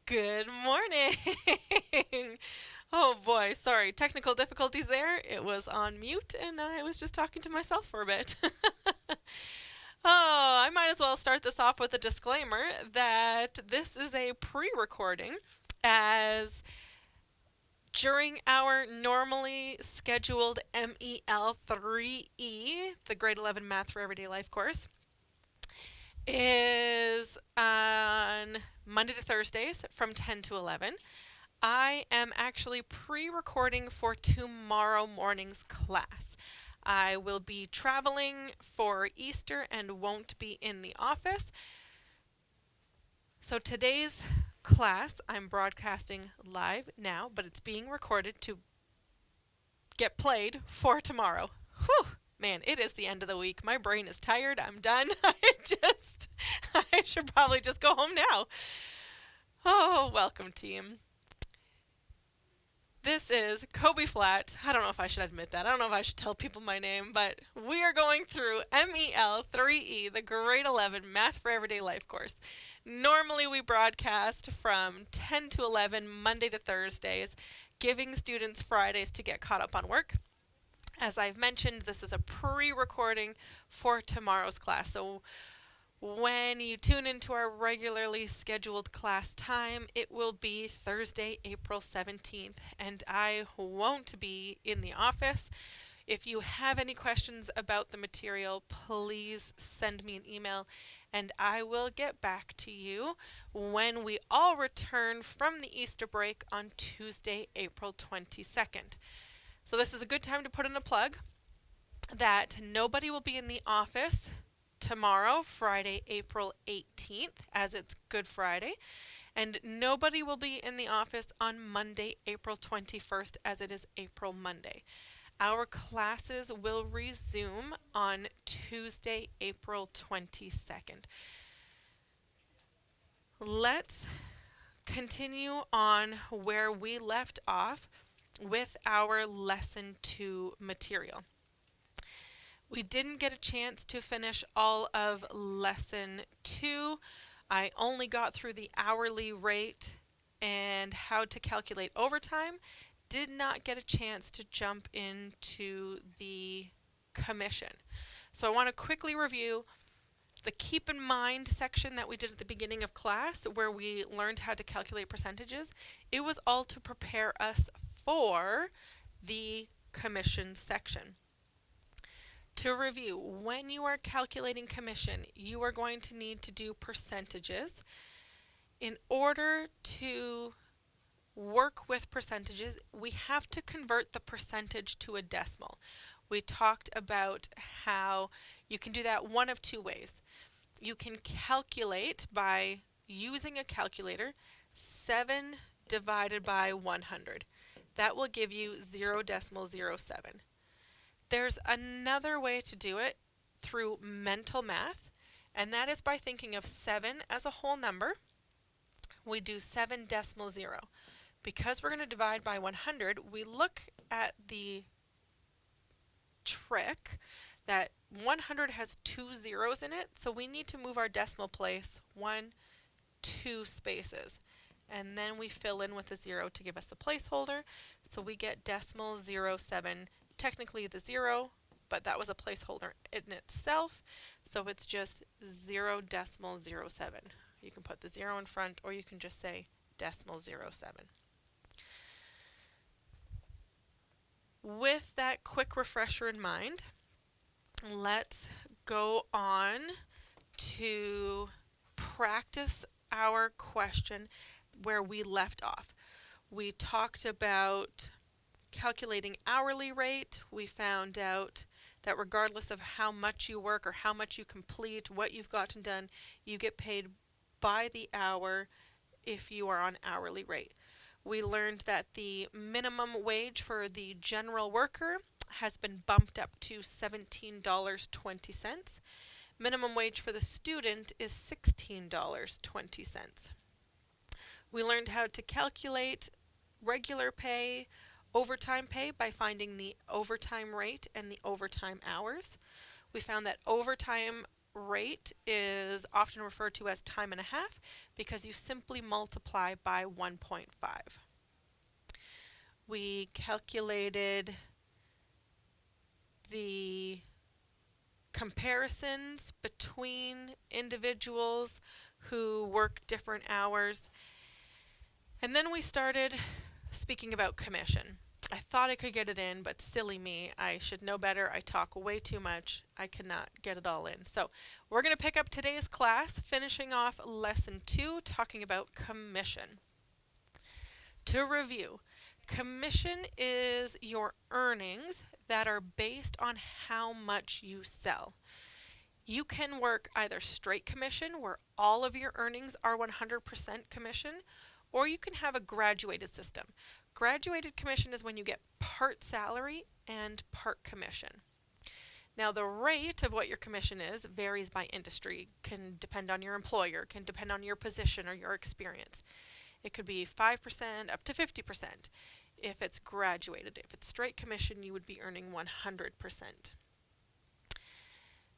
Good morning. Oh boy, sorry. Technical difficulties there. It was on mute and I was just talking to myself for a bit. Oh, I might as well start this off with a disclaimer that this is a pre recording, as during our normally scheduled MEL3E, the grade 11 Math for Everyday Life course, is on Monday to Thursdays from 10 to 11. I am actually pre-recording for tomorrow morning's class. I will be traveling for Easter and won't be in the office. So today's class, I'm broadcasting live now, but it's being recorded to get played for tomorrow. Whew! Man, it is the end of the week. My brain is tired. I'm done. I should probably just go home now. Oh, welcome, team. This is Kobe Flat. I don't know if I should admit that. I don't know if I should tell people my name, but we are going through MEL3E, the grade 11 Math for Everyday Life course. Normally we broadcast from 10 to 11, Monday to Thursdays, giving students Fridays to get caught up on work. As I've mentioned, this is a pre-recording for tomorrow's class. So when you tune into our regularly scheduled class time, it will be Thursday, April 17th, and I won't be in the office. If you have any questions about the material, please send me an email and I will get back to you when we all return from the Easter break on Tuesday, April 22nd. So this is a good time to put in a plug that nobody will be in the office tomorrow, Friday, April 18th, as it's Good Friday, and nobody will be in the office on Monday, April 21st, as it is April Monday. Our classes will resume on Tuesday, April 22nd. Let's continue on where we left off with our Lesson 2 material. We didn't get a chance to finish all of Lesson 2. I only got through the hourly rate and how to calculate overtime. Did not get a chance to jump into the commission. So I want to quickly review the keep in mind section that we did at the beginning of class, where we learned how to calculate percentages. It was all to prepare us for the commission section. To review, when you are calculating commission, you are going to need to do percentages. In order to work with percentages, we have to convert the percentage to a decimal. We talked about how you can do that one of two ways. You can calculate by using a calculator 7 divided by 100. That will give you 0.07. There's another way to do it through mental math, and that is by thinking of 7 as a whole number. We do 7.0. Because we're going to divide by 100, we look at the trick that 100 has 2 zeros in it, so we need to move our decimal place 2 spaces. And then we fill in with a 0 to give us the placeholder, so we get 0.07. Technically the 0, but that was a placeholder in itself, so it's just 0.07. You can put the 0 in front, or you can just say 0.07. With that quick refresher in mind, let's go on to practice our question where we left off. We talked about calculating hourly rate. We found out that regardless of how much you work or how much you complete, what you've gotten done, you get paid by the hour if you are on hourly rate. We learned that the minimum wage for the general worker has been bumped up to $17.20. Minimum wage for the student is $16.20. We learned how to calculate regular pay, overtime pay by finding the overtime rate and the overtime hours. We found that overtime rate is often referred to as time and a half because you simply multiply by 1.5. We calculated the comparisons between individuals who work different hours. And then we started speaking about commission. I thought I could get it in, but silly me, I should know better. I talk way too much. I cannot get it all in. So we're going to pick up today's class, finishing off lesson 2, talking about commission. To review, commission is your earnings that are based on how much you sell. You can work either straight commission, where all of your earnings are 100% commission, or you can have a graduated system. Graduated commission is when you get part salary and part commission. Now, the rate of what your commission is varies by industry, can depend on your employer, can depend on your position or your experience. It could be 5% up to 50% if it's graduated. If it's straight commission, you would be earning 100%.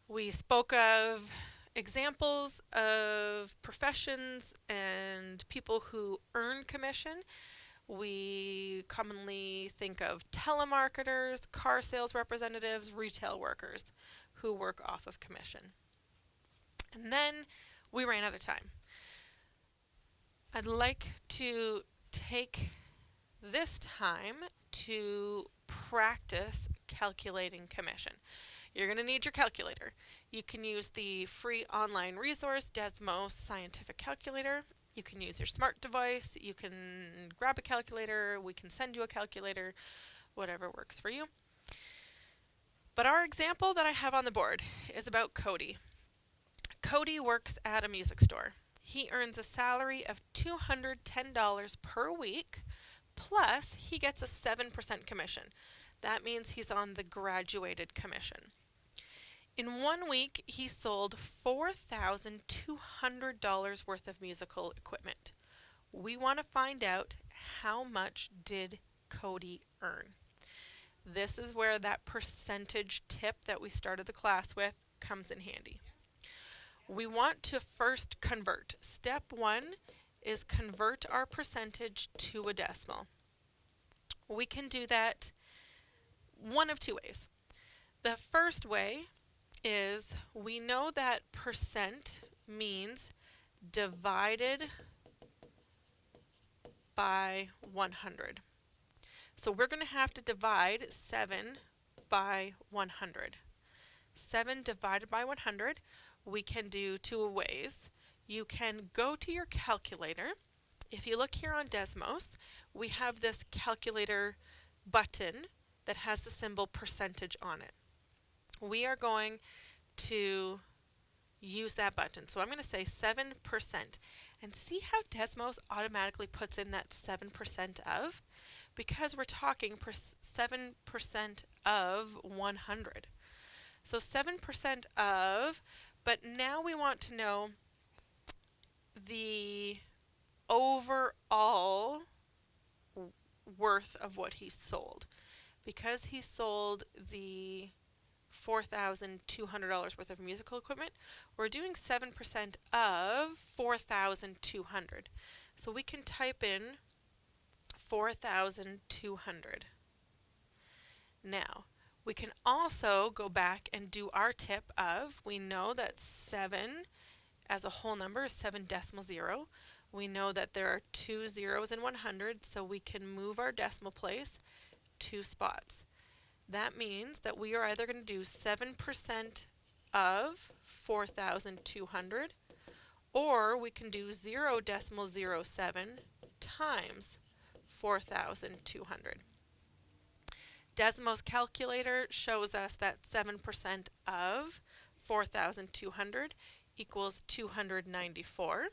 We spoke of examples of professions and people who earn commission. We commonly think of telemarketers, car sales representatives, retail workers who work off of commission. And then we ran out of time. I'd like to take this time to practice calculating commission. You're going to need your calculator. You can use the free online resource, Desmos Scientific Calculator. You can use your smart device. You can grab a calculator. We can send you a calculator, whatever works for you. But our example that I have on the board is about Cody. Cody works at a music store. He earns a salary of $210 per week, plus he gets a 7% commission. That means he's on the graduated commission. In 1 week, he sold $4,200 worth of musical equipment. We want to find out how much did Cody earn. This is where that percentage tip that we started the class with comes in handy. We want to first convert. Step 1 is convert our percentage to a decimal. We can do that one of two ways. The first way is we know that percent means divided by 100. So we're going to have to divide 7 by 100. 7 divided by 100 we can do two ways. You can go to your calculator. If you look here on Desmos, we have this calculator button that has the symbol percentage on it. We are going to use that button. So I'm going to say 7%. And see how Desmos automatically puts in that 7% of? Because we're talking 7% of 100. So 7% of, but now we want to know the overall worth of what he sold. Because he sold the $4,200 worth of musical equipment, we're doing 7% of 4,200. So we can type in 4,200. Now, we can also go back and do our tip of, we know that 7 as a whole number is 7.0. We know that there are 2 zeros in 100, so we can move our decimal place 2 spots. That means that we are either going to do 7% of 4,200, or we can do 0.07 times 4,200. Desmos calculator shows us that 7% of 4,200 equals 294.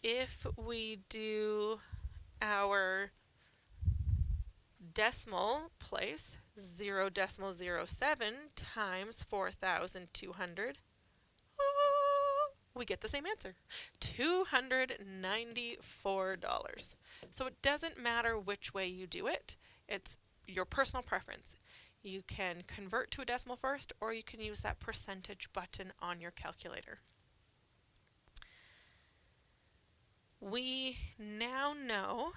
If we do our decimal place, 0.07 times 4,200, we get the same answer, $294. So it doesn't matter which way you do it, it's your personal preference. You can convert to a decimal first, or you can use that percentage button on your calculator. We now know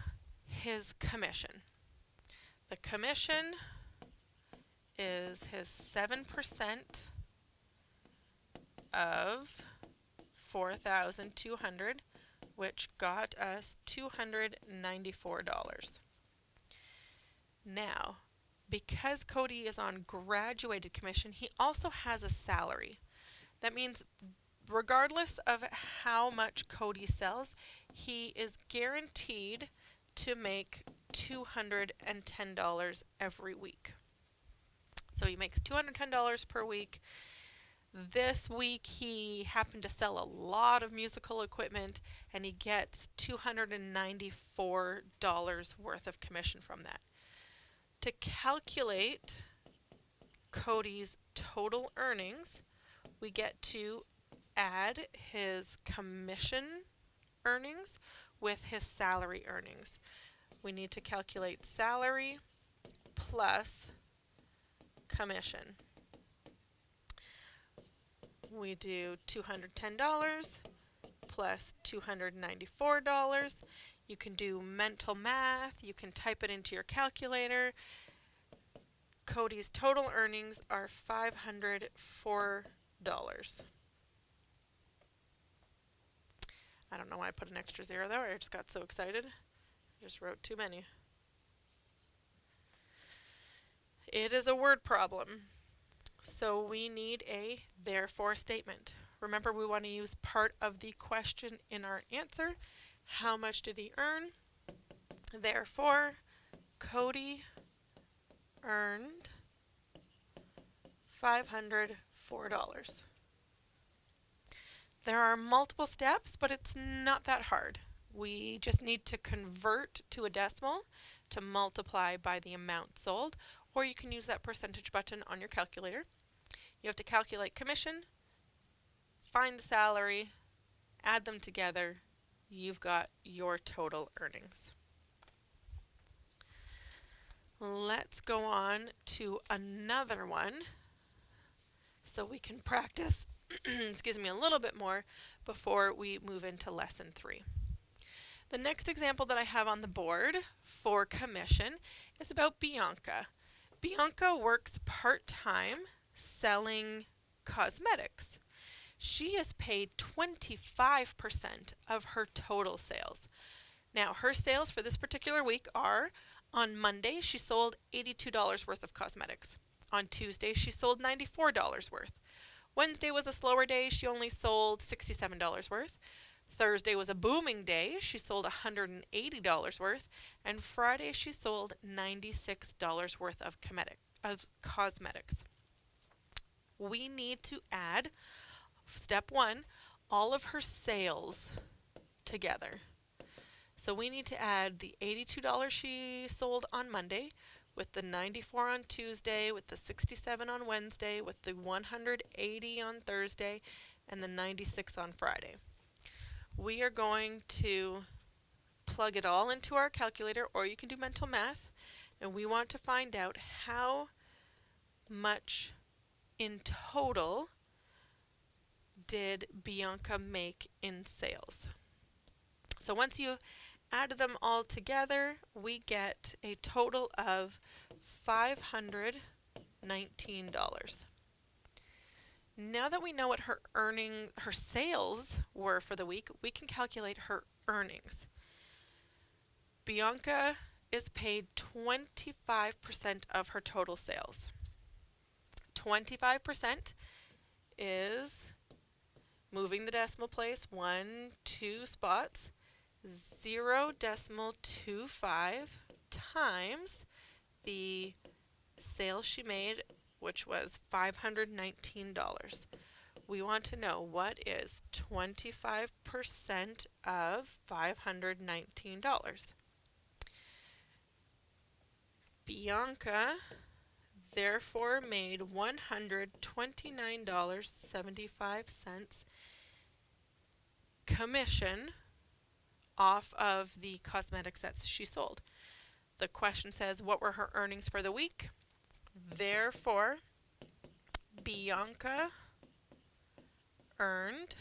his commission. The commission is his 7% of 4,200, which got us $294. Now, because Cody is on graduated commission, he also has a salary. That means regardless of how much Cody sells, he is guaranteed to make $210 every week. So he makes $210 per week. This week he happened to sell a lot of musical equipment, and he gets $294 worth of commission from that. To calculate Cody's total earnings, we get to add his commission earnings with his salary earnings. We need to calculate salary plus commission. We do $210 plus $294. You can do mental math. You can type it into your calculator. Cody's total earnings are $504. I don't know why I put an extra zero there. I just got so excited. I just wrote too many. It is a word problem. So we need a therefore statement. Remember, we want to use part of the question in our answer. How much did he earn? Therefore, Cody earned $504. There are multiple steps, but it's not that hard. We just need to convert to a decimal to multiply by the amount sold, or you can use that percentage button on your calculator. You have to calculate commission, find the salary, add them together. You've got your total earnings. Let's go on to another one so we can practice excuse me, a little bit more before we move into lesson 3. The next example that I have on the board for commission is about Bianca. Bianca works part-time selling cosmetics. She is paid 25% of her total sales. Now, her sales for this particular week are: on Monday, she sold $82 worth of cosmetics. On Tuesday, she sold $94 worth. Wednesday was a slower day. She only sold $67 worth. Thursday was a booming day. She sold $180 worth. And Friday, she sold $96 worth of cosmetics. We need to add, step 1, all of her sales together. So we need to add the $82 she sold on Monday with the $94 on Tuesday, with the $67 on Wednesday, with the $180 on Thursday, and the $96 on Friday. We are going to plug it all into our calculator, or you can do mental math, and we want to find out how much in total did Bianca make in sales. So once you add them all together, we get a total of $519. Now that we know what her sales were for the week, we can calculate her earnings. Bianca is paid 25% of her total sales. 25% is moving the decimal place 2 spots, 0.25 times the sales she made, which was $519. We want to know what is 25% of $519. Bianca therefore made $129.75 commission off of the cosmetics that she sold. The question says, what were her earnings for the week? Therefore, Bianca earned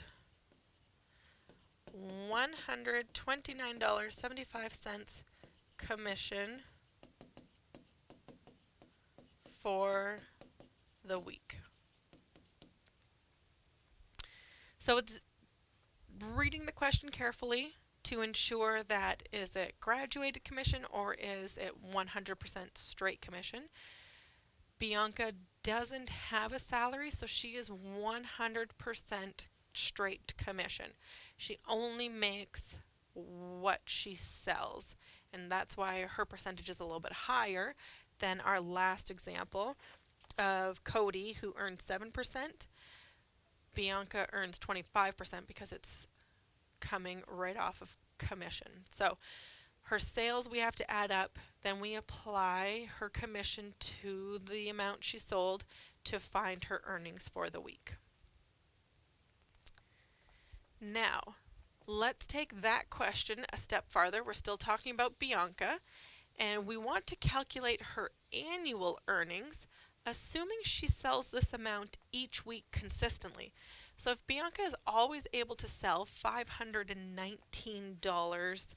$129.75 commission for the week. So it's reading the question carefully to ensure that is it graduated commission or is it 100% straight commission. Bianca doesn't have a salary, so she is 100% straight commission. She only makes what she sells, and that's why her percentage is a little bit higher than our last example of Cody, who earned 7%. Bianca earns 25% because it's coming right off of commission. So her sales we have to add up, then we apply her commission to the amount she sold to find her earnings for the week. Now, let's take that question a step farther. We're still talking about Bianca, and we want to calculate her annual earnings, assuming she sells this amount each week consistently. So if Bianca is always able to sell $519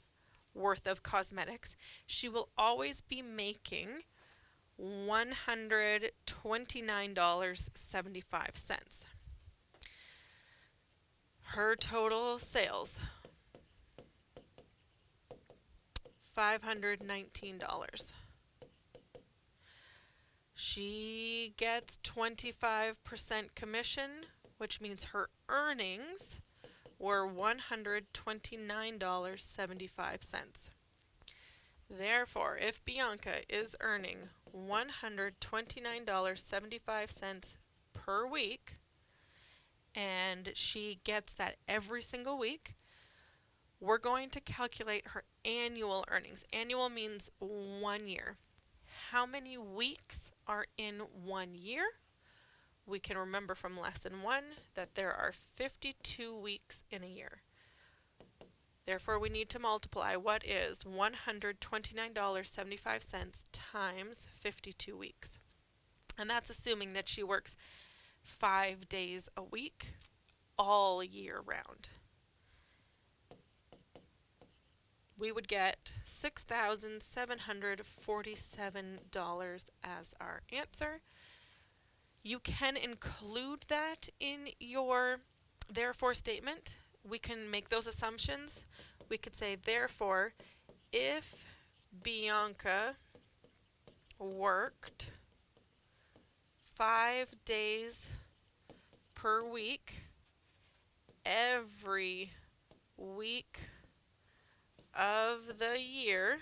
worth of cosmetics, she will always be making $129.75. Her total sales, $519. She gets 25% commission, which means her earnings were $129.75. Therefore, if Bianca is earning $129.75 per week, and she gets that every single week, we're going to calculate her annual earnings. Annual means 1 year. How many weeks are in 1 year? We can remember from lesson 1 that there are 52 weeks in a year. Therefore, we need to multiply what is $129.75 times 52 weeks. And that's assuming that she works 5 days a week, all year round. We would get $6,747 as our answer. You can include that in your therefore statement. We can make those assumptions. We could say, therefore, if Bianca worked 5 days per week, every week of the year,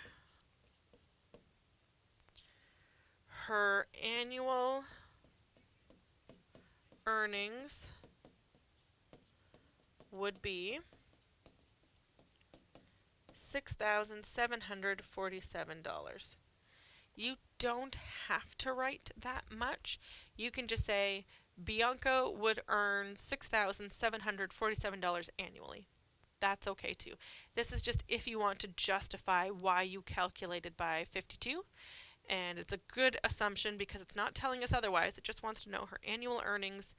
her annual earnings would be $6,747. You don't have to write that much. You can just say Bianca would earn $6,747 annually. That's okay too. This is just if you want to justify why you calculated by 52. And it's a good assumption because it's not telling us otherwise. It just wants to know her annual earnings,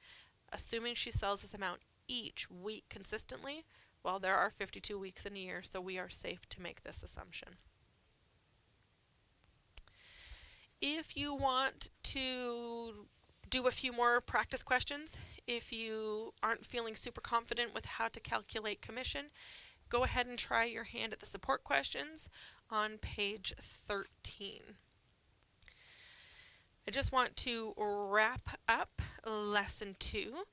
assuming she sells this amount each week consistently. Well, there are 52 weeks in a year, so we are safe to make this assumption. If you want to do a few more practice questions, if you aren't feeling super confident with how to calculate commission, go ahead and try your hand at the support questions on page 13. I just want to wrap up lesson 2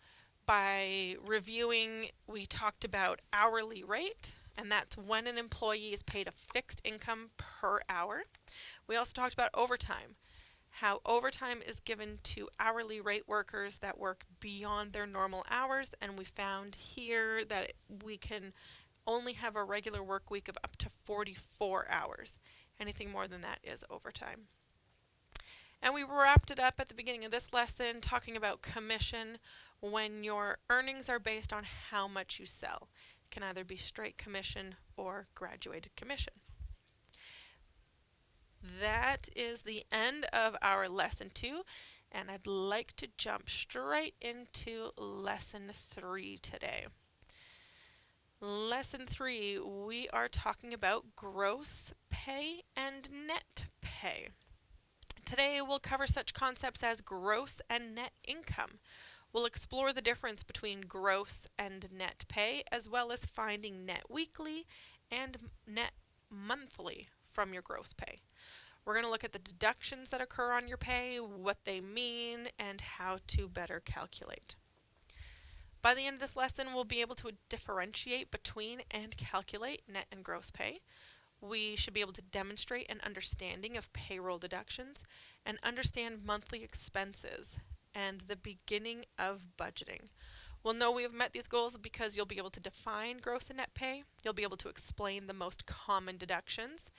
by reviewing. We talked about hourly rate, and that's when an employee is paid a fixed income per hour. We also talked about overtime, how overtime is given to hourly rate workers that work beyond their normal hours, and we found here that we can only have a regular work week of up to 44 hours. Anything more than that is overtime. And we wrapped it up at the beginning of this lesson talking about commission when your earnings are based on how much you sell. It can either be straight commission or graduated commission. that is the end of our lesson 2, and I'd like to jump straight into lesson 3 today. Lesson 3, we are talking about gross pay and net pay. Today we'll cover such concepts as gross and net income. We'll explore the difference between gross and net pay, as well as finding net weekly and net monthly from your gross pay. We're going to look at the deductions that occur on your pay, what they mean, and how to better calculate. By the end of this lesson, we'll be able to differentiate between and calculate net and gross pay. We should be able to demonstrate an understanding of payroll deductions and understand monthly expenses and the beginning of budgeting. We'll know we have met these goals because you'll be able to define gross and net pay. You'll be able to explain the most common deductions.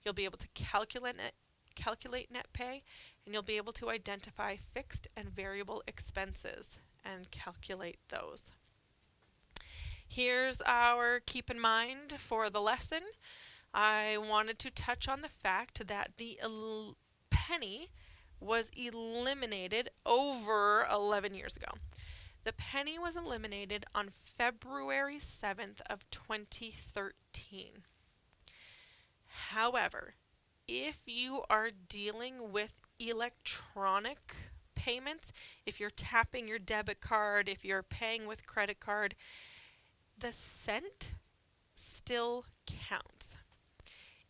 You'll be able to calculate net pay, and you'll be able to identify fixed and variable expenses and calculate those. Here's our keep in mind for the lesson. I wanted to touch on the fact that the penny was eliminated over 11 years ago. The penny was eliminated on February 7th of 2013. However, if you are dealing with electronic payments, if you're tapping your debit card, if you're paying with credit card, the cent still counts.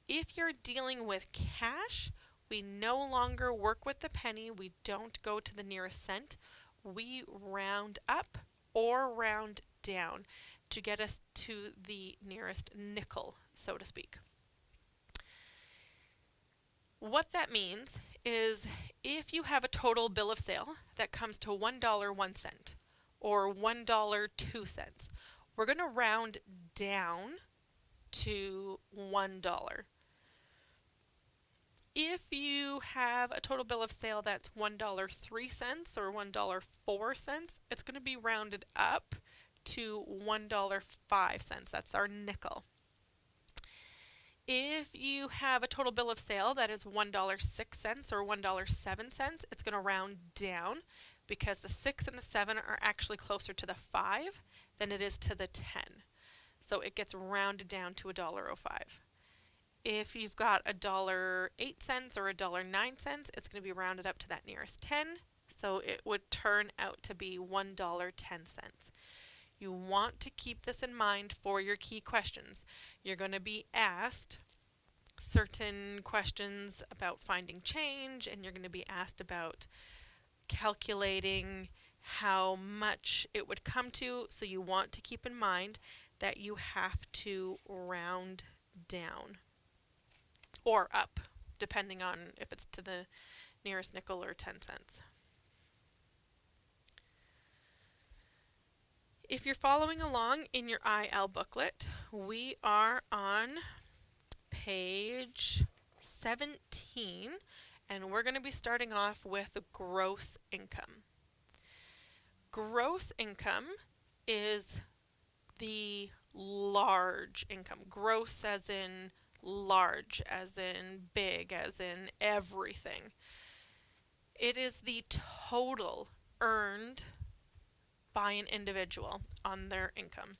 If you're dealing with cash, we no longer work with the penny. We don't go to the nearest cent. We round up or round down to get us to the nearest nickel, so to speak. What that means is if you have a total bill of sale that comes to $1.01 or $1.02, we're going to round down to $1. If you have a total bill of sale that's $1.03 or $1.04, it's going to be rounded up to $1.05. That's our nickel. If you have a total bill of sale that is $1.06 or $1.07, it's going to round down because the 6 and the 7 are actually closer to the 5 than it is to the 10. So it gets rounded down to $1.05. If you've got $1.08 or $1.09, it's going to be rounded up to that nearest 10. So it would turn out to be $1.10. You want to keep this in mind for your key questions. You're going to be asked certain questions about finding change, and you're going to be asked about calculating how much it would come to. So you want to keep in mind that you have to round down or up, depending on if it's to the nearest nickel or 10 cents. If you're following along in your IL booklet, we are on page 17, and we're going to be starting off with gross income. Gross income is the large income. Gross as in large, as in big, as in everything. It is the total earned by an individual on their income.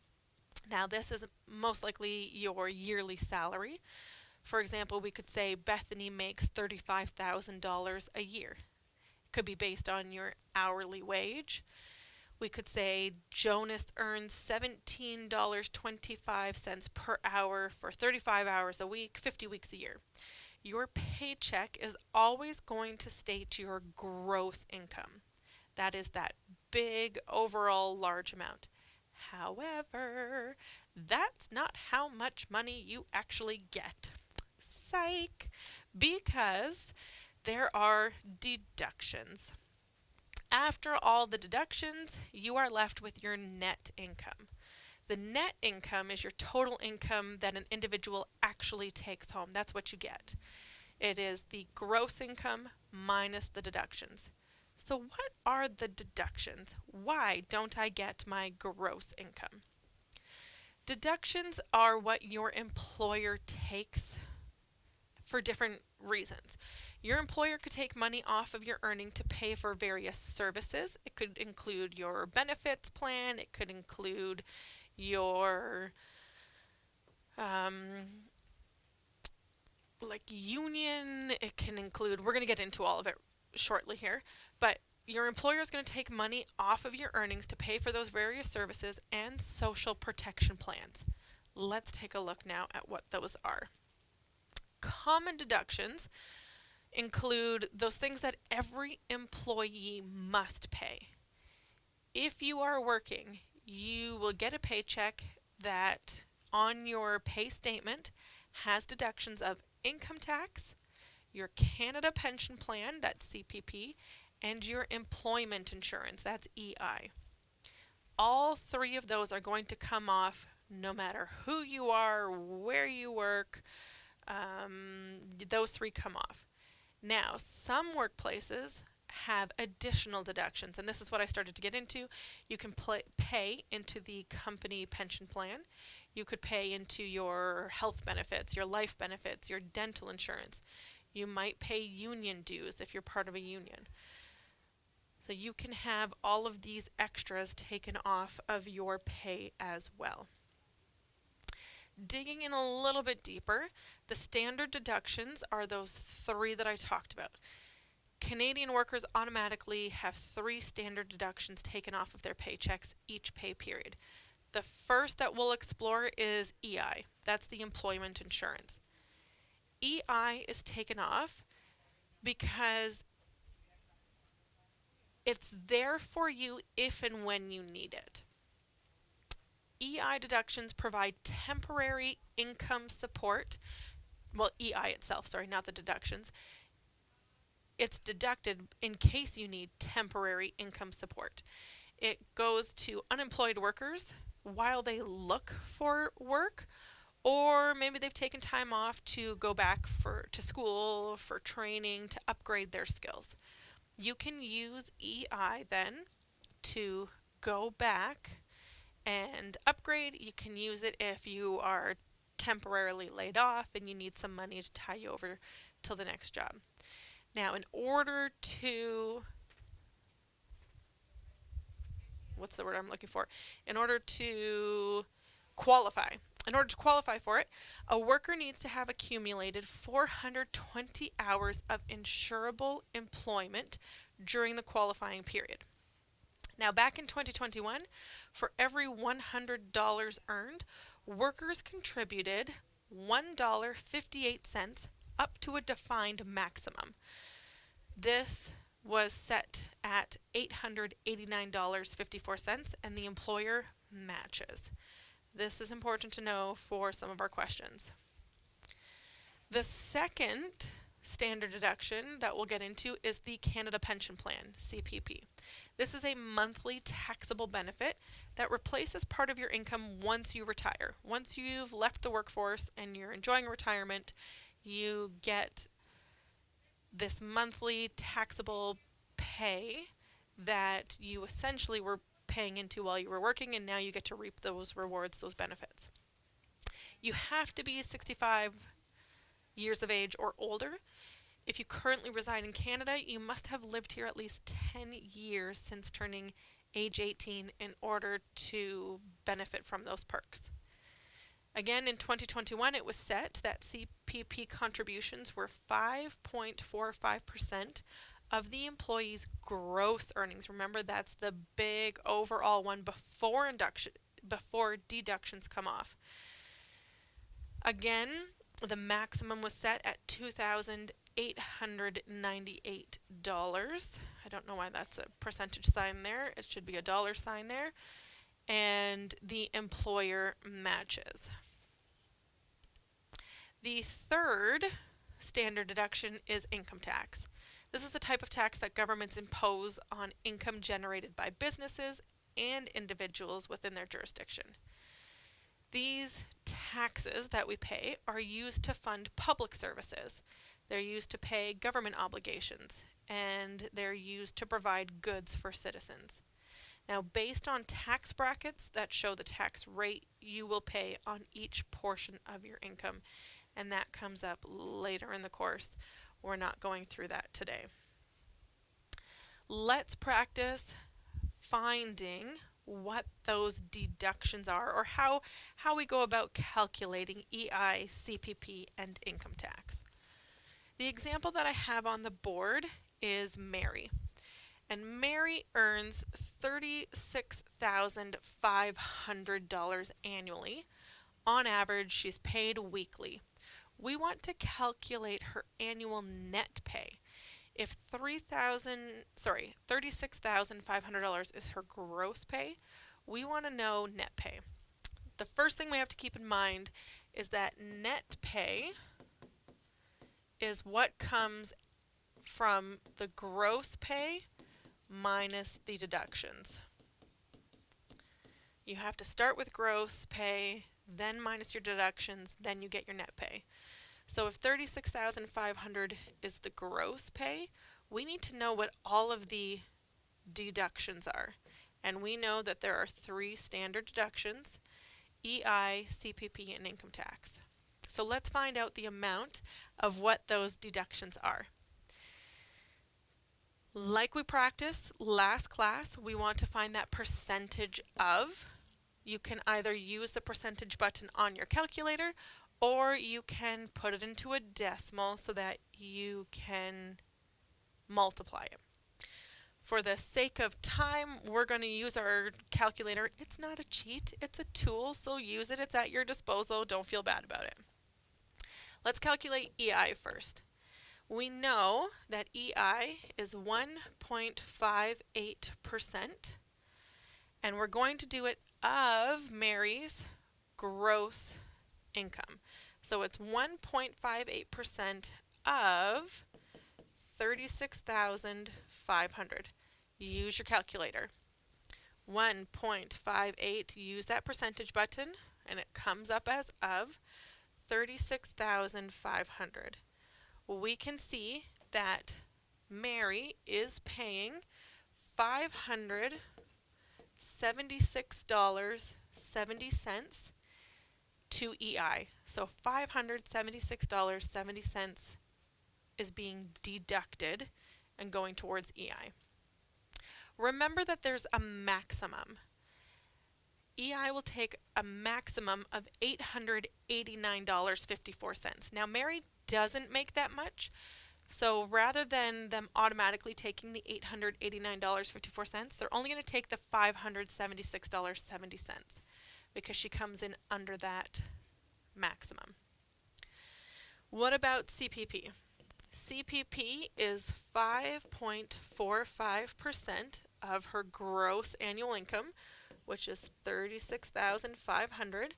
Now, this is most likely your yearly salary. For example, we could say Bethany makes $35,000 a year. It could be based on your hourly wage. We could say Jonas earns $17.25 per hour for 35 hours a week, 50 weeks a year. Your paycheck is always going to state your gross income. That is that big overall large amount. However, that's not how much money you actually get. Psych! Because there are deductions. After all the deductions, you are left with your net income. The net income is your total income that an individual actually takes home. That's what you get. It is the gross income minus the deductions. So what are the deductions? Why don't I get my gross income? Deductions are what your employer takes for different reasons. Your employer could take money off of your earning to pay for various services. It could include your benefits plan, it could include your like union, it can include, we're going to get into all of it shortly here, but your employer is going to take money off of your earnings to pay for those various services and social protection plans. Let's take a look now at what those are. Common deductions include those things that every employee must pay. If you are working, you will get a paycheck that on your pay statement has deductions of income tax, your Canada Pension Plan, that's CPP, and your employment insurance, that's EI. All three of those are going to come off no matter who you are, where you work, those three come off. Now, some workplaces have additional deductions, and this is what I started to get into. You can pay into the company pension plan. You could pay into your health benefits, your life benefits, your dental insurance. You might pay union dues if you're part of a union. So you can have all of these extras taken off of your pay as well. Digging in a little bit deeper, the standard deductions are those three that I talked about. Canadian workers automatically have 3 standard deductions taken off of their paychecks each pay period. The first that we'll explore is EI. That's the employment insurance. EI is taken off because it's there for you if and when you need it. EI deductions provide temporary income support. Well, EI itself, sorry, not the deductions. It's deducted in case you need temporary income support. It goes to unemployed workers while they look for work, or maybe they've taken time off to go back to school, for training, to upgrade their skills. You can use EI then to go back and upgrade. You can use it if you are temporarily laid off and you need some money to tie you over till the next job. Now, in order to, what's the word I'm looking for? In order to qualify for it, a worker needs to have accumulated 420 hours of insurable employment during the qualifying period. Now, back in 2021, for every $100 earned, workers contributed $1.58 up to a defined maximum. This was set at $889.54, and the employer matches. This is important to know for some of our questions. The second standard deduction that we'll get into is the Canada Pension Plan, CPP. This is a monthly taxable benefit that replaces part of your income once you retire. Once you've left the workforce and you're enjoying retirement, you get this monthly taxable pay that you essentially were paying into while you were working, and now you get to reap those rewards, those benefits. You have to be 65 years of age or older. If you currently reside in Canada, you must have lived here at least 10 years since turning age 18 in order to benefit from those perks. Again, in 2021, it was set that CPP contributions were 5.45% of the employee's gross earnings. Remember, that's the big overall one before deductions come off. Again, the maximum was set at $2,898. I don't know why that's a percentage sign there. It should be a dollar sign there. And the employer matches. The third standard deduction is income tax. This is a type of tax that governments impose on income generated by businesses and individuals within their jurisdiction. These taxes that we pay are used to fund public services. They're used to pay government obligations, and they're used to provide goods for citizens. Now, based on tax brackets that show the tax rate you will pay on each portion of your income, and that comes up later in the course. We're not going through that today. Let's practice finding what those deductions are, or how we go about calculating EI, CPP, and income tax. The example that I have on the board is Mary. And Mary earns $36,500 annually. On average, she's paid weekly. We want to calculate her annual net pay. If $36,500 is her gross pay, we want to know net pay. The first thing we have to keep in mind is that net pay is what comes from the gross pay minus the deductions. You have to start with gross pay, then minus your deductions, then you get your net pay. So if $36,500 is the gross pay, we need to know what all of the deductions are. And we know that there are 3 standard deductions: EI, CPP, and income tax. So let's find out the amount of what those deductions are. Like we practiced last class, we want to find that percentage of. You can either use the percentage button on your calculator, or you can put it into a decimal so that you can multiply it. For the sake of time, we're going to use our calculator. It's not a cheat, it's a tool, so use it. It's at your disposal. Don't feel bad about it. Let's calculate EI first. We know that EI is 1.58%, and we're going to do it of Mary's gross income. So it's 1.58% of 36,500. Use your calculator. 1.58, use that percentage button, and it comes up as of 36,500. We can see that Mary is paying $576.70 to EI. So $576.70 is being deducted and going towards EI. Remember that there's a maximum. EI will take a maximum of $889.54. Now Mary doesn't make that much, so rather than them automatically taking the $889.54, they're only going to take the $576.70 because she comes in under that maximum. What about CPP? CPP is 5.45% of her gross annual income, which is $36,500.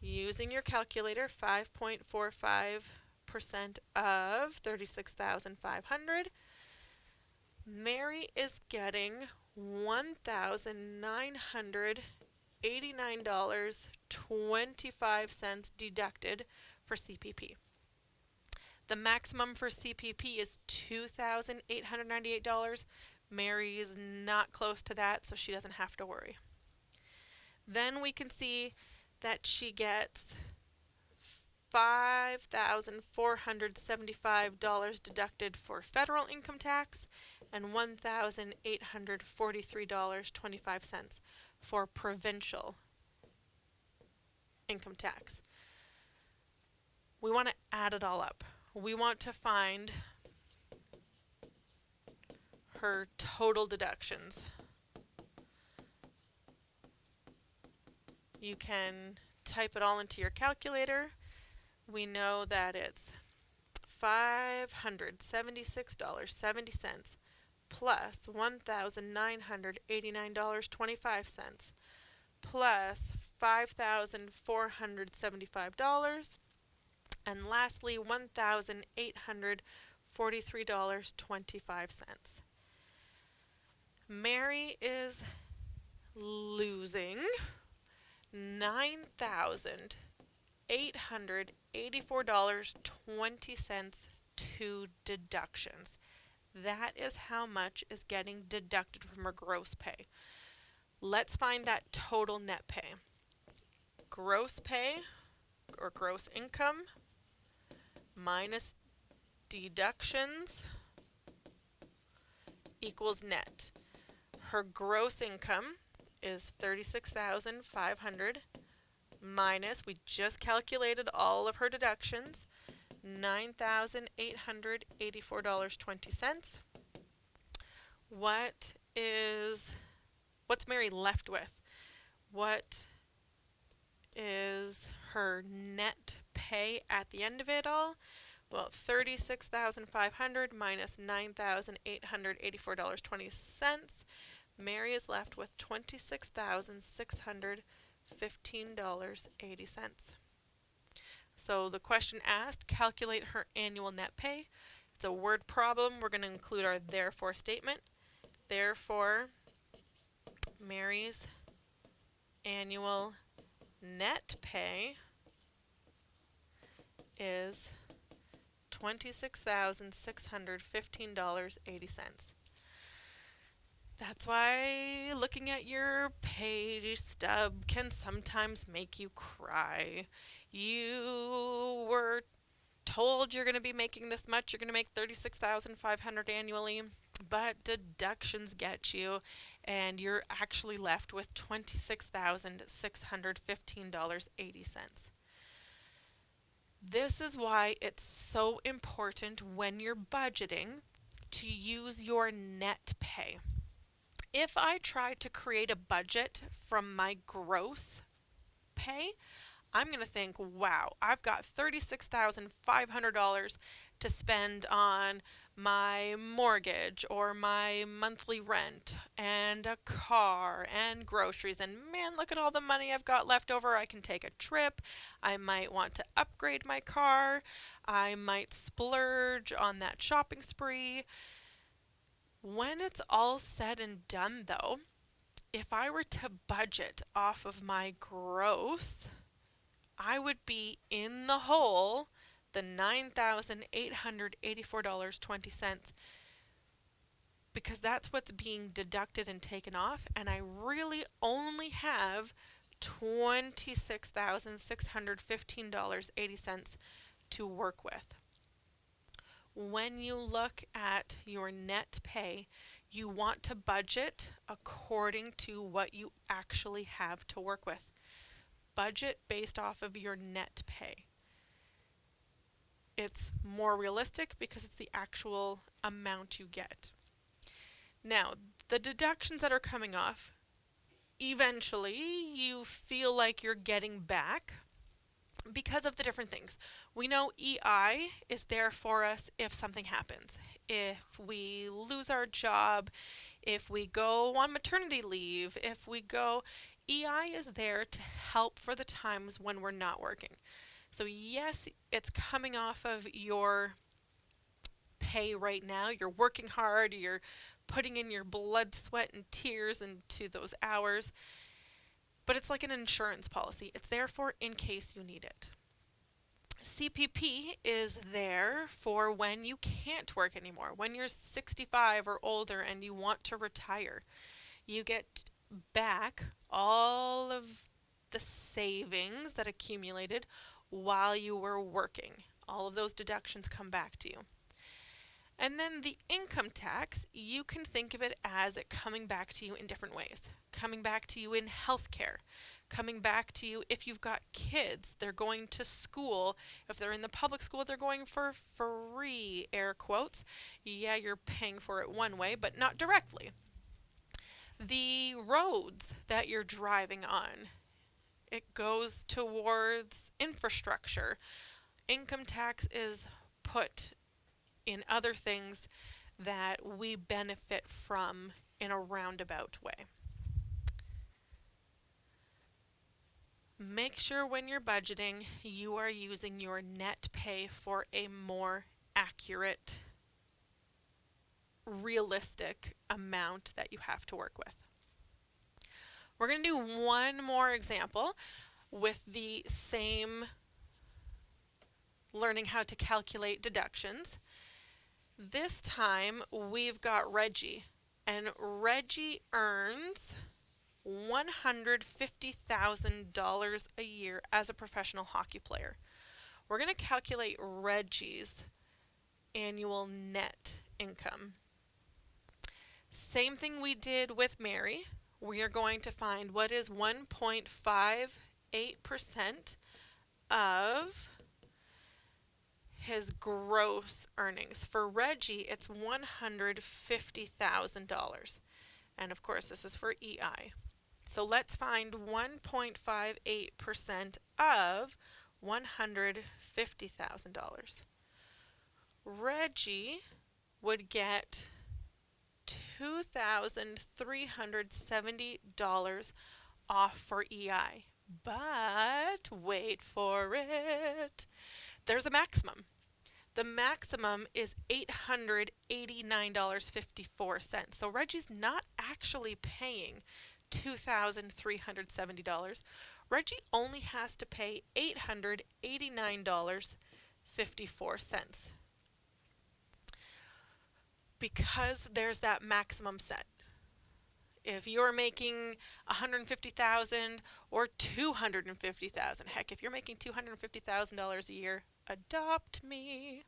Using your calculator, 5.45% of 36,500. Mary is getting $1,989.25 deducted for CPP. The maximum for CPP is $2,898. Mary is not close to that, so she doesn't have to worry. Then we can see that she gets $5,475 deducted for federal income tax and $1,843.25 for provincial income tax. We want to add it all up. We want to find her total deductions. You can type it all into your calculator. We know that it's $576.70 plus $1,989.25 plus $5,475, and lastly $1,843.25. Mary is losing $9,884.20 to deductions. That is how much is getting deducted from her gross pay. Let's find that total net pay. Gross pay or gross income minus deductions equals net. Her gross income is $36,500 minus, we just calculated all of her deductions, $9,884.20. What's Mary left with? What is her net pay at the end of it all? Well, $36,500 minus $9,884.20. Mary is left with $26,615.80. So the question asked, calculate her annual net pay. It's a word problem. We're going to include our therefore statement. Therefore, Mary's annual net pay is $26,615.80. That's why looking at your pay stub can sometimes make you cry. You were told you're going to be making this much, you're going to make $36,500 annually, but deductions get you and you're actually left with $26,615.80. This is why it's so important when you're budgeting to use your net pay. If I try to create a budget from my gross pay, I'm going to think, wow, I've got $36,500 to spend on my mortgage or my monthly rent and a car and groceries. And man, look at all the money I've got left over. I can take a trip. I might want to upgrade my car. I might splurge on that shopping spree. When it's all said and done, though, if I were to budget off of my gross, I would be in the hole, the $9,884.20, because that's what's being deducted and taken off, and I really only have $26,615.80 to work with. When you look at your net pay, you want to budget according to what you actually have to work with. Budget based off of your net pay. It's more realistic because it's the actual amount you get. Now, the deductions that are coming off, eventually you feel like you're getting back because of the different things. We know EI is there for us if something happens. If we lose our job, if we go on maternity leave, EI is there to help for the times when we're not working. So yes, it's coming off of your pay right now. You're working hard, you're putting in your blood, sweat, and tears into those hours. But it's like an insurance policy. It's there for in case you need it. CPP is there for when you can't work anymore. When you're 65 or older and you want to retire, you get back all of the savings that accumulated while you were working. All of those deductions come back to you. And then the income tax, you can think of it as it coming back to you in different ways. Coming back to you in healthcare. Coming back to you if you've got kids, they're going to school. If they're in the public school, they're going for free, air quotes. Yeah, you're paying for it one way, but not directly. The roads that you're driving on, it goes towards infrastructure. Income tax is put in other things that we benefit from in a roundabout way. Make sure when you're budgeting, you are using your net pay for a more accurate, realistic amount that you have to work with. We're going to do one more example with the same learning how to calculate deductions. This time we've got Reggie, and Reggie earns $150,000 a year as a professional hockey player. we're going to calculate Reggie's annual net income. Same thing we did with Mary. We are going to find what is 1.58% of his gross earnings. For Reggie, it's $150,000. And of course, this is for EI. So let's find 1.58% of $150,000. Reggie would get $2,370 off for EI. But wait for it. There's a maximum. The maximum is $889.54. So Reggie's not actually paying $2,370. Reggie only has to pay $889.54 because there's that maximum set. If you're making $150,000 or $250,000, heck, if you're making $250,000 a year, adopt me.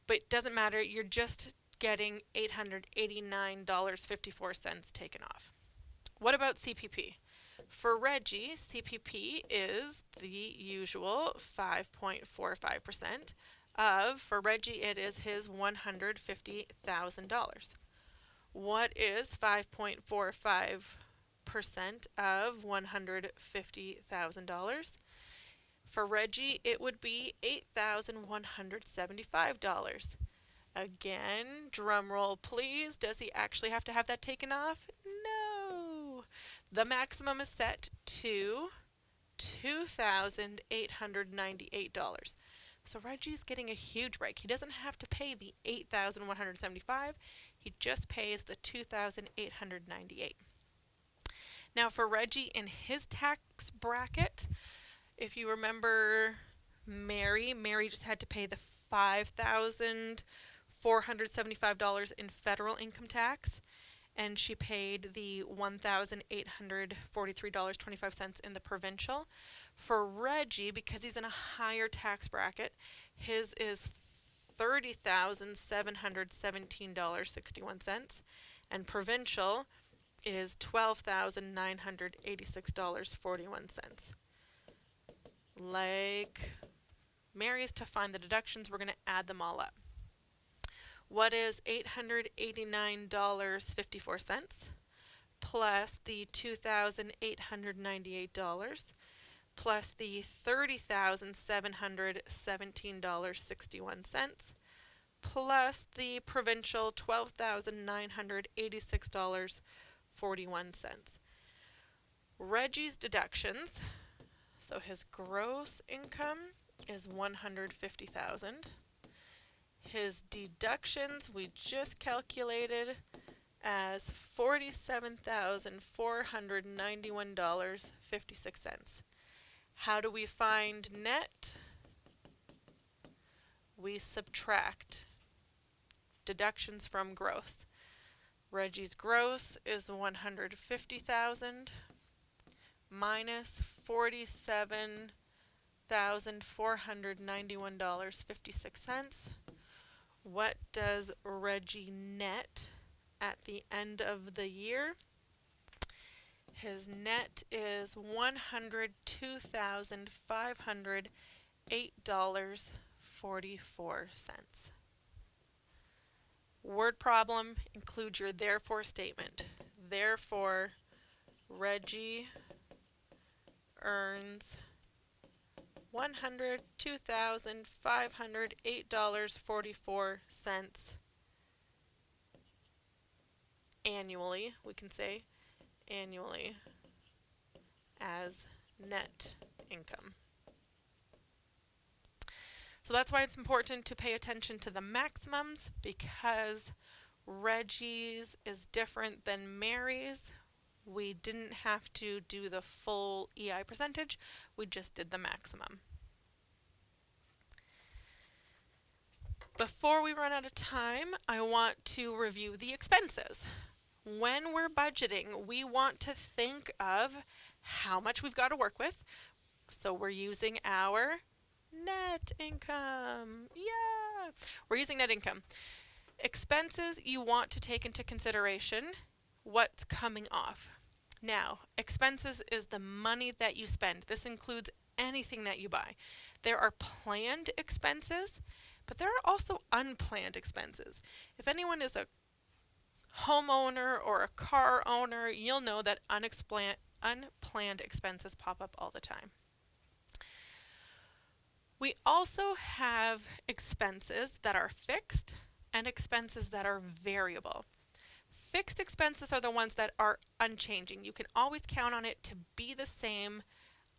But it doesn't matter, you're just getting $889.54 taken off. What about CPP? For Reggie, CPP is the usual 5.45% of, for Reggie it is his $150,000. What is 5.45% of $150,000? For Reggie, it would be $8,175. Again, drum roll please. Does he actually have to have that taken off? No. The maximum is set to $2,898. So Reggie's getting a huge break. He doesn't have to pay the $8,175. He just pays the $2,898. Now for Reggie in his tax bracket, if you remember Mary just had to pay the $5,475 in federal income tax, and she paid the $1,843.25 in the provincial. For Reggie, because he's in a higher tax bracket, his is $30,717.61, and provincial is $12,986.41. Like Mary's, to find the deductions, we're going to add them all up. What is $889.54 plus the $2,898 plus the $30,717.61 plus the provincial $12,986.41. Reggie's deductions, so his gross income is $150,000. His deductions we just calculated as $47,491.56. How do we find net? We subtract deductions from gross. Reggie's gross is $150,000 minus $47,491.56. What does Reggie net at the end of the year? His net is $102,508.44. Word problem, include your therefore statement. Therefore, Reggie earns $102,508.44 annually, we can say annually, as net income. So that's why it's important to pay attention to the maximums, because Reggie's is different than Mary's. We didn't have to do the full EI percentage, we just did the maximum. Before we run out of time, I want to review the expenses. When we're budgeting, we want to think of how much we've got to work with. So we're using our Net income. Yeah. We're using net income. Expenses you want to take into consideration what's coming off. Now, expenses is the money that you spend. This includes anything that you buy. There are planned expenses, but there are also unplanned expenses. If anyone is a homeowner or a car owner, you'll know that unplanned expenses pop up all the time. We also have expenses that are fixed and expenses that are variable. Fixed expenses are the ones that are unchanging. You can always count on it to be the same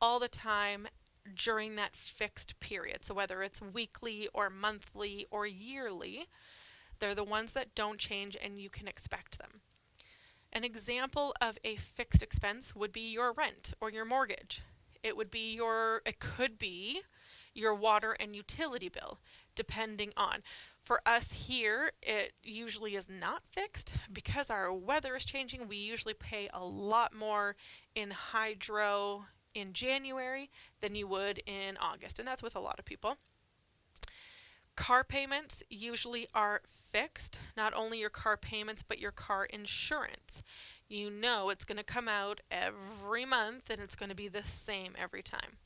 all the time during that fixed period. So whether it's weekly or monthly or yearly, they're the ones that don't change and you can expect them. An example of a fixed expense would be your rent or your mortgage. It could be your water and utility bill, depending on. For us here, it usually is not fixed because our weather is changing. We usually pay a lot more in hydro in January than you would in August, and that's with a lot of people. Car payments usually are fixed, not only your car payments, but your car insurance. You know it's going to come out every month and it's going to be the same every time.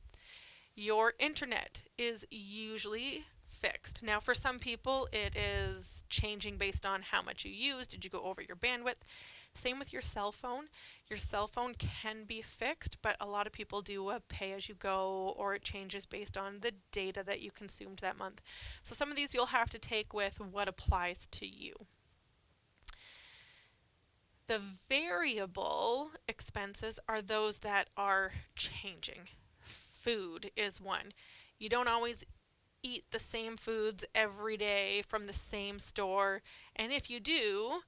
Your internet is usually fixed. Now, for some people, it is changing based on how much you use. Did you go over your bandwidth? Same with your cell phone. Your cell phone can be fixed, but a lot of people do a pay as you go, or it changes based on the data that you consumed that month. So some of these you'll have to take with what applies to you. The variable expenses are those that are changing. Food is one. You don't always eat the same foods every day from the same store, and if you do,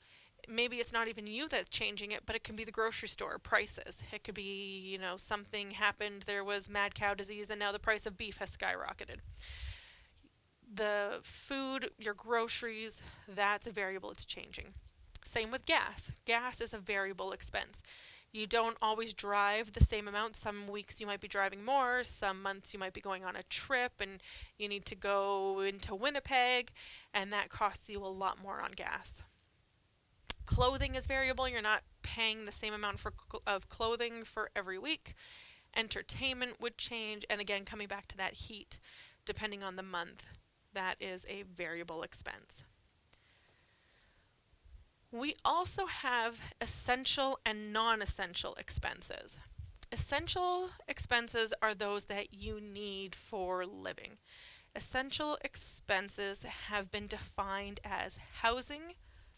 maybe it's not even you that's changing it, but it can be the grocery store prices. It could be, something happened, there was mad cow disease, and now the price of beef has skyrocketed. The food, your groceries, that's a variable, it's changing. Same with gas. Gas is a variable expense. You don't always drive the same amount. Some weeks you might be driving more, some months you might be going on a trip and you need to go into Winnipeg, and that costs you a lot more on gas. Clothing is variable. You're not paying the same amount of clothing for every week. Entertainment would change, and again, coming back to that heat, depending on the month, that is a variable expense. We also have essential and non-essential expenses. Essential expenses are those that you need for living. Essential expenses have been defined as housing,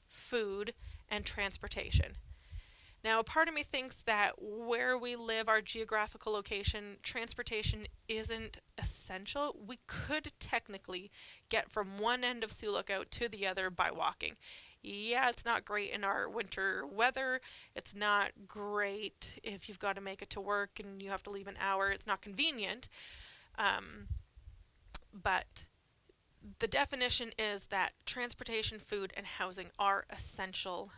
food, and transportation. Now, a part of me thinks that where we live, our geographical location, transportation isn't essential. We could technically get from one end of Sioux Lookout to the other by walking. Yeah, it's not great in our winter weather. It's not great if you've got to make it to work and you have to leave an hour. It's not convenient. But the definition is that transportation, food, and housing are essential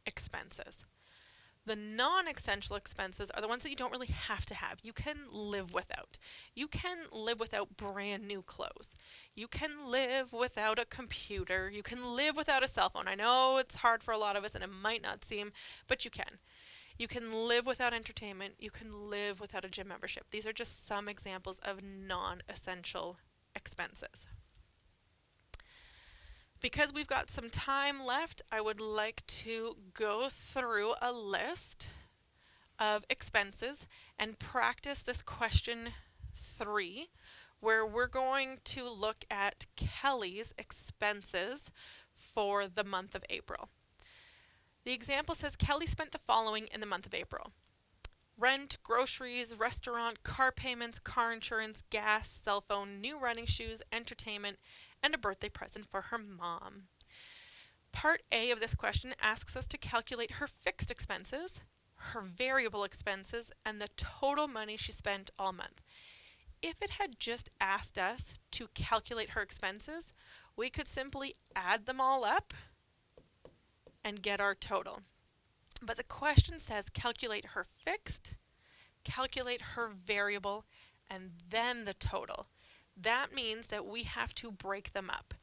expenses. The non-essential expenses are the ones that you don't really have to have. You can live without. You can live without brand new clothes. You can live without a computer. You can live without a cell phone. I know it's hard for a lot of us and it might not seem, but you can. You can live without entertainment. You can live without a gym membership. These are just some examples of non-essential expenses. Because we've got some time left, I would like to go through a list of expenses and practice this question 3, where we're going to look at Kelly's expenses for the month of April. The example says Kelly spent the following in the month of April: rent, groceries, restaurant, car payments, car insurance, gas, cell phone, new running shoes, entertainment, and a birthday present for her mom. Part A of this question asks us to calculate her fixed expenses, her variable expenses, and the total money she spent all month. If it had just asked us to calculate her expenses, we could simply add them all up and get our total. But the question says calculate her fixed, calculate her variable, and then the total. That means that we have to break them up.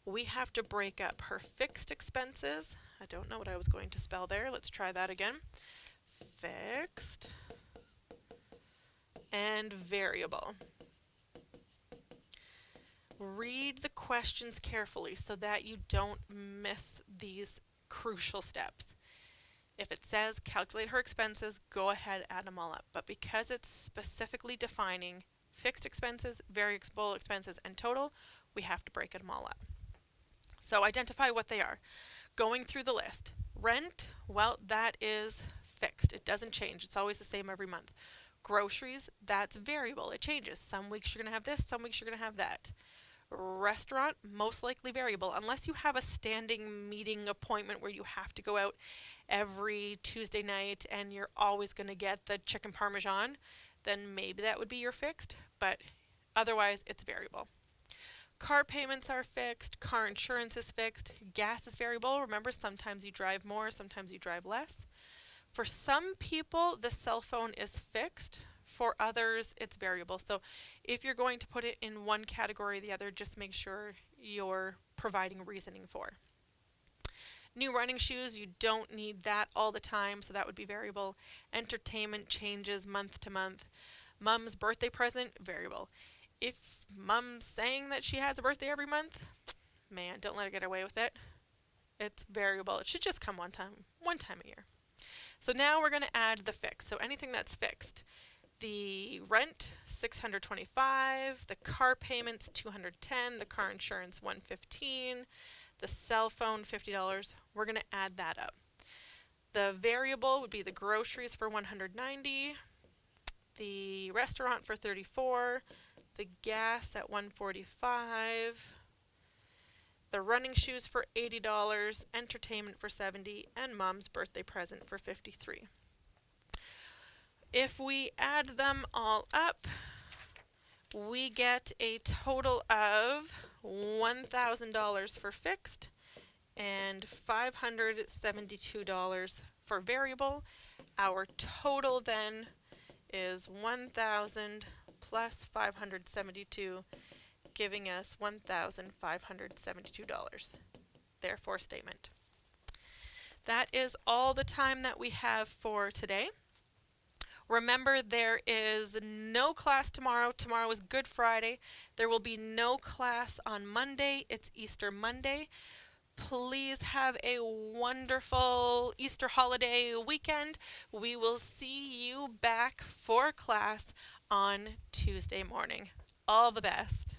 We have to break up her fixed expenses. I don't know what I was going to spell there. Let's try that again. Fixed and variable. Read the questions carefully so that you don't miss these crucial steps. If it says calculate her expenses, go ahead, add them all up. But because it's specifically defining fixed expenses, variable expenses, and total, we have to break them all up. So identify what they are. Going through the list. Rent, well, that is fixed. It doesn't change. It's always the same every month. Groceries, that's variable. It changes. Some weeks you're going to have this, some weeks you're going to have that. Restaurant, most likely variable, unless you have a standing meeting appointment where you have to go out every Tuesday night and you're always going to get the chicken parmesan, then maybe that would be your fixed, but otherwise it's variable. Car payments are fixed, car insurance is fixed, gas is variable. Remember, sometimes you drive more, sometimes you drive less. For some people, the cell phone is fixed. For others, it's variable. So if you're going to put it in one category or the other, just make sure you're providing reasoning for. New running shoes, you don't need that all the time, so that would be variable. Entertainment changes month to month. Mom's birthday present, variable. If mom's saying that she has a birthday every month, man, don't let her get away with it. It's variable. It should just come one time a year. So now we're going to add the fixed. So anything that's fixed. The rent, $625, the car payments, $210, the car insurance, $115, the cell phone, $50. We're going to add that up. The variable would be the groceries for $190, the restaurant for $34, the gas at $145, the running shoes for $80, entertainment for $70, and mom's birthday present for $53. If we add them all up, we get a total of $1,000 for fixed and $572 for variable. Our total then is $1,000 plus $572, giving us $1,572. Therefore, statement. That is all the time that we have for today. Remember, there is no class tomorrow. Tomorrow is Good Friday. There will be no class on Monday. It's Easter Monday. Please have a wonderful Easter holiday weekend. We will see you back for class on Tuesday morning. All the best.